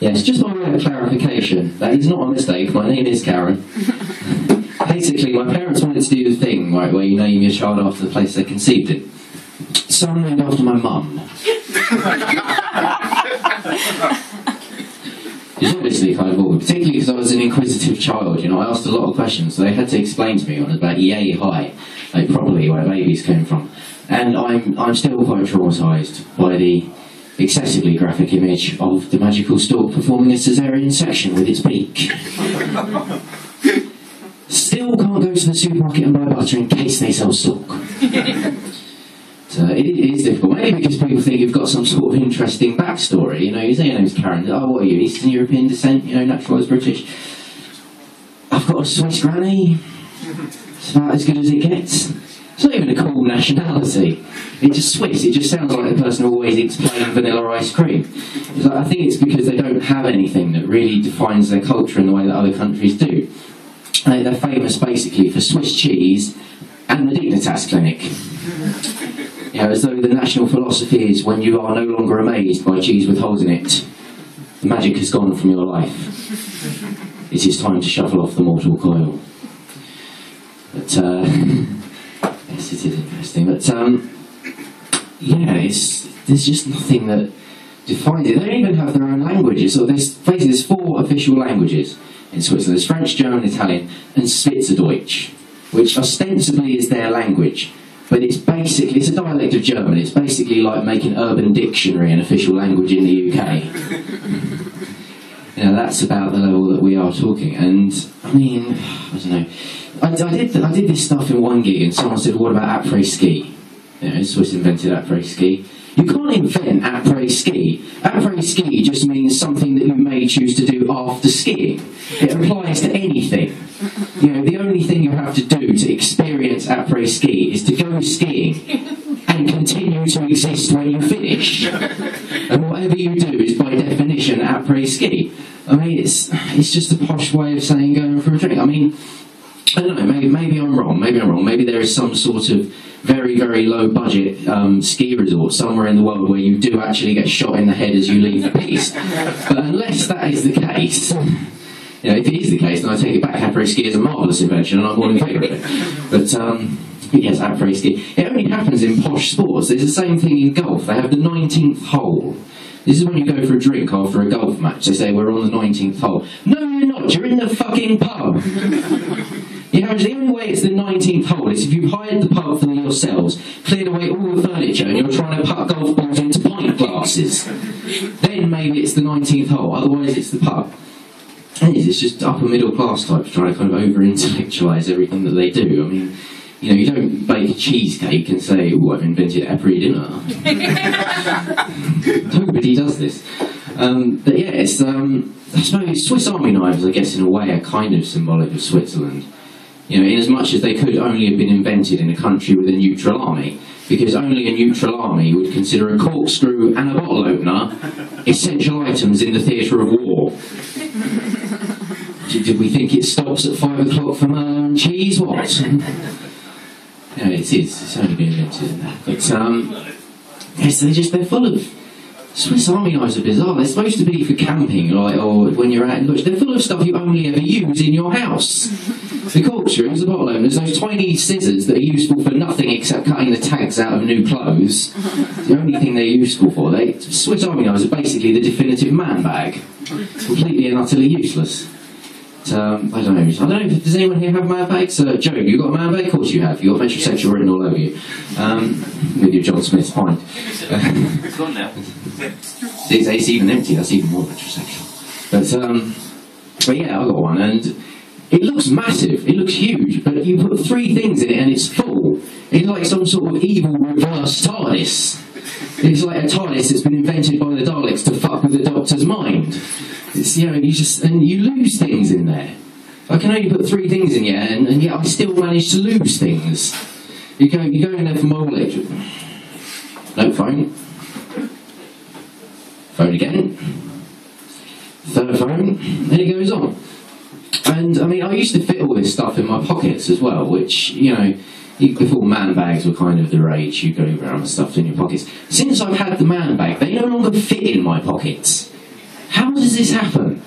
Yes, just by way of clarification, that is not a mistake. My name is Karen. Basically, my parents wanted to do the thing, right, where you name your child after the place they conceived it. So I'm named after my mum. It's obviously kind of awkward, particularly because I was an inquisitive child. You know, I asked a lot of questions, so they had to explain to me when I was about yay high, like probably where babies came from. And I'm still quite traumatised by the excessively graphic image of the magical stork performing a caesarean section with its beak. Still can't go to the supermarket and buy butter in case they sell stork. So it is difficult, mainly because people think you've got some sort of interesting backstory. You know, you say your name's Karen, oh, what are you, Eastern European descent, you know, naturalised British. I've got a Swiss granny. It's about as good as it gets. It's not even a cool nationality. It's just Swiss. It just sounds like the person who always eats plain vanilla ice cream. Like, I think it's because they don't have anything that really defines their culture in the way that other countries do. They're famous basically for Swiss cheese and the Dignitas Clinic. You know, as though the national philosophy is when you are no longer amazed by cheese with holes in it, the magic has gone from your life. It is time to shuffle off the mortal coil. But, yes, it is interesting. But, yeah, there's just nothing that defines it. They don't even have their own languages. So there's 4 official languages in Switzerland. There's French, German, Italian, and Schweizerdeutsch, which ostensibly is their language. But it's a dialect of German. It's basically like making Urban Dictionary an official language in the UK. You know, that's about the level that we are talking. And, I mean, I don't know. I did this stuff in one gig, and someone said, what about après-ski? You know, Swiss invented après-ski. You can't invent après-ski. Après-ski just means something that you may choose to do after skiing. It applies to anything. You know, the only thing you have to do to experience après-ski is to go skiing and continue to exist when you finish. And whatever you do is by definition après-ski. I mean, it's just a posh way of saying going for a drink. I mean, I don't know, maybe I'm wrong, maybe there is some sort of very, very low budget ski resort somewhere in the world where you do actually get shot in the head as you leave the piste. But unless that is the case, you know, if it is the case, then I take it back. Après-ski is a marvellous invention and I'm all in favour of it. But yes, après-ski. It only happens in posh sports. There's the same thing in golf. They have the 19th hole. This is when you go for a drink after a golf match. They say, we're on the 19th hole. No, you're not. You're in the fucking pub. You know, the only way it's the 19th hole is if you've hired the pub for yourselves, cleared away all the furniture, and you're trying to putt golf balls into pint glasses. Then maybe it's the 19th hole. Otherwise, it's the pub. And it's just upper middle class types trying to kind of over-intellectualise everything that they do. I mean, you know, you don't bake a cheesecake and say, oh, I've invented après-dinner. Nobody does this. But yeah, it's, I suppose Swiss Army knives, I guess, in a way, are kind of symbolic of Switzerland. You know, in as much as they could only have been invented in a country with a neutral army, because only a neutral army would consider a corkscrew and a bottle opener essential items in the theatre of war. Did we think it stops at 5 o'clock for Merlot and cheese? What? Yeah, it is. It's only been invented in that. But, yes, they're full of... Swiss Army knives are bizarre. They're supposed to be for camping, like, or when you're out in bush. They're full of stuff you only ever use in your house. The corkscrews, the bottle openers, those tiny scissors that are useful for nothing except cutting the tags out of new clothes. It's the only thing they're useful for. Swiss Army knives are basically the definitive man bag. Completely and utterly useless. I don't know. Does anyone here have man bags? Joe, you got a man bag? Of course you have. You've got metrosexual written all over you. With your John Smith, fine. It's gone now. It's even empty. That's even more metrosexual. But yeah, I got one, and it looks massive. It looks huge, but you put 3 things in it, and it's full. It's like some sort of evil reverse TARDIS. It's like a TARDIS that's been invented by the Daleks to fuck with the Doctor's mind. It's, you know, you lose things in there. I can only put 3 things in here, and yet I still manage to lose things. You go in there for my wallet. No phone. Phone again. Third phone. Then it goes on. And I mean, I used to fit all this stuff in my pockets as well, which, you know, Before man bags were kind of the rage, you go around with stuff in your pockets. Since I've had the man bag, they no longer fit in my pockets. How does this happen?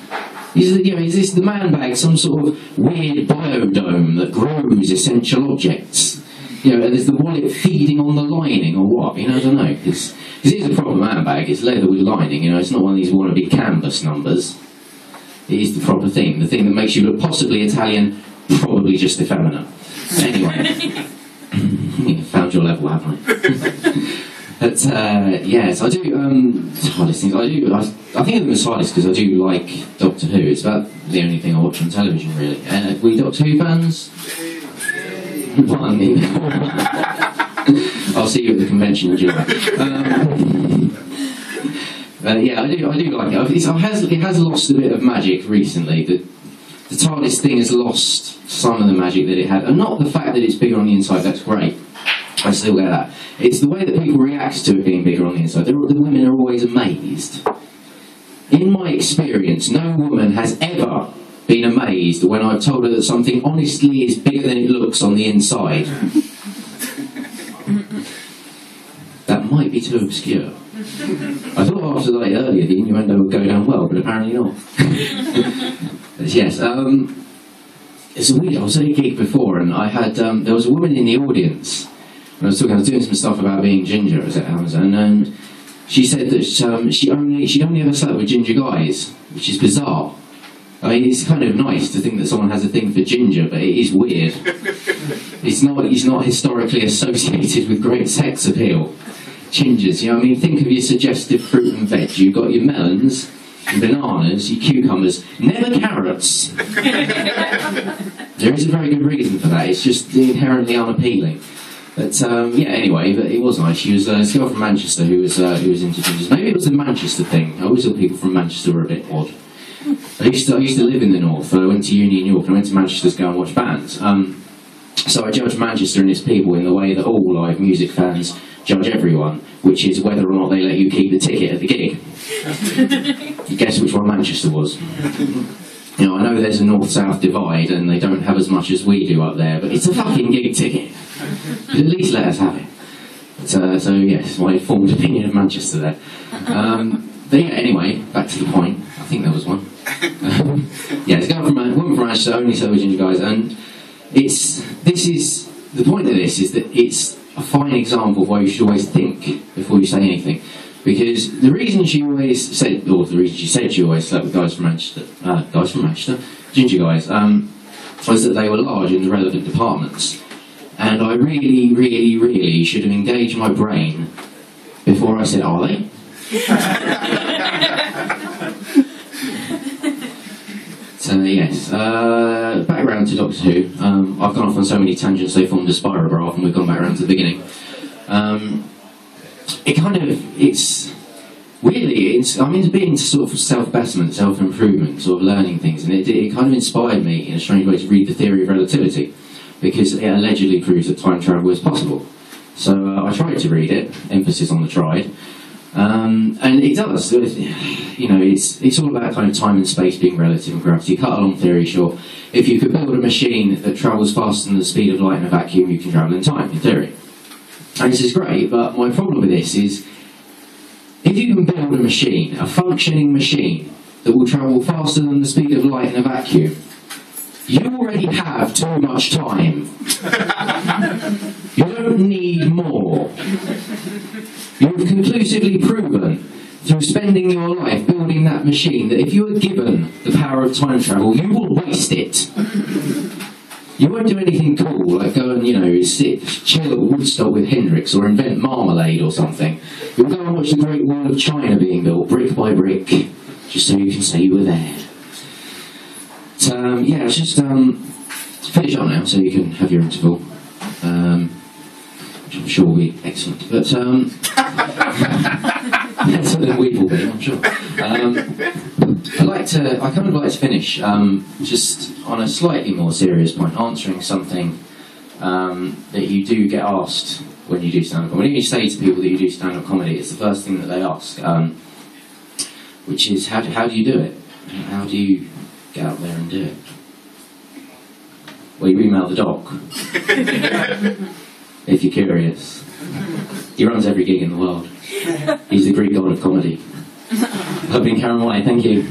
Is this the man bag some sort of weird biodome that grows essential objects? Is the wallet feeding on the lining or what? I don't know. Because here's a proper man bag. It's leather with lining. It's not one of these wannabe canvas numbers. It is the proper thing. The thing that makes you look possibly Italian, probably just effeminate. Anyway. Found your level, haven't I? But yes, I do. Hardest things I do. I think of them as hardest because I do like Doctor Who. It's about the only thing I watch on television, really. Are we Doctor Who fans? One. I'll see you at the convention in July. Yeah, I do like it. It has lost a bit of magic recently. The TARDIS thing has lost some of the magic that it had, and not the fact that it's bigger on the inside. That's great. I still get that. It's the way that people react to it being bigger on the inside. The women are always amazed. In my experience, no woman has ever been amazed when I've told her that something honestly is bigger than it looks on the inside. That might be too obscure. I thought after earlier the innuendo would go down well, but apparently not. But yes, it's a weird. I was at a gig before, and I had there was a woman in the audience. And I was doing some stuff about being ginger at Amazon, and she said that she'd only ever slept with ginger guys, which is bizarre. I mean, it's kind of nice to think that someone has a thing for ginger, but it is weird. He's not historically associated with great sex appeal. Gingers, think of your suggestive fruit and veg. You've got your melons, your bananas, your cucumbers, never carrots. There is a very good reason for that. It's just inherently unappealing. But anyway, but it was nice. She was a girl from Manchester who was into gingers. Maybe it was a Manchester thing. I always thought people from Manchester were a bit odd. I used to live in the north. I went to uni in York, and I went to Manchester to go and watch bands. So I judge Manchester and its people in the way that all live music fans judge everyone, which is whether or not they let you keep the ticket at the gig. You guess which one Manchester was? I know there's a north-south divide, and they don't have as much as we do up there, but it's a fucking gig ticket. But at least let us have it. So yes, my informed opinion of Manchester there. But yeah, anyway, back to the point. I think there was one. Yeah, it's a woman from Rochester, only so you guys, and the point of this is that it's a fine example of why you should always think before you say anything. Because the reason she said she always slept with guys from Manchester, ginger guys, was that they were large in the relevant departments. And I really, really, really should have engaged my brain before I said, are they? So yes, back around to Doctor Who. I've gone off on so many tangents they formed a spirograph, and we've gone back around to the beginning. It's being sort of self-betterment, self-improvement, sort of learning things, and it kind of inspired me in a strange way to read the theory of relativity, because it allegedly proves that time travel is possible. So I tried to read it, emphasis on the tried. And it does. It's all about kind of time and space being relative and gravity. Cut a long theory short. If you could build a machine that travels faster than the speed of light in a vacuum, you can travel in time, in theory. And this is great, but my problem with this is, if you can build a machine, a functioning machine, that will travel faster than the speed of light in a vacuum, you already have too much time. You don't need more. You've conclusively proven through spending your life building that machine that if you were given the power of time travel, you will waste it. You won't do anything cool, like go and, chill at Woodstock with Hendrix or invent marmalade or something. You'll go and watch the Great Wall of China being built, brick by brick, just so you can say you were there. So, let's just finish up now so you can have your interval. Which I'm sure will be excellent. But, better than we will be, I'm sure. I kind of like to finish just on a slightly more serious point, answering something that you do get asked when you do stand-up comedy. When you say to people that you do stand-up comedy, it's the first thing that they ask, which is, how do you do it? How do you get out there and do it? Well, you email the doc. If you're curious. He runs every gig in the world. He's the Greek god of comedy. I've been Karen White, thank you.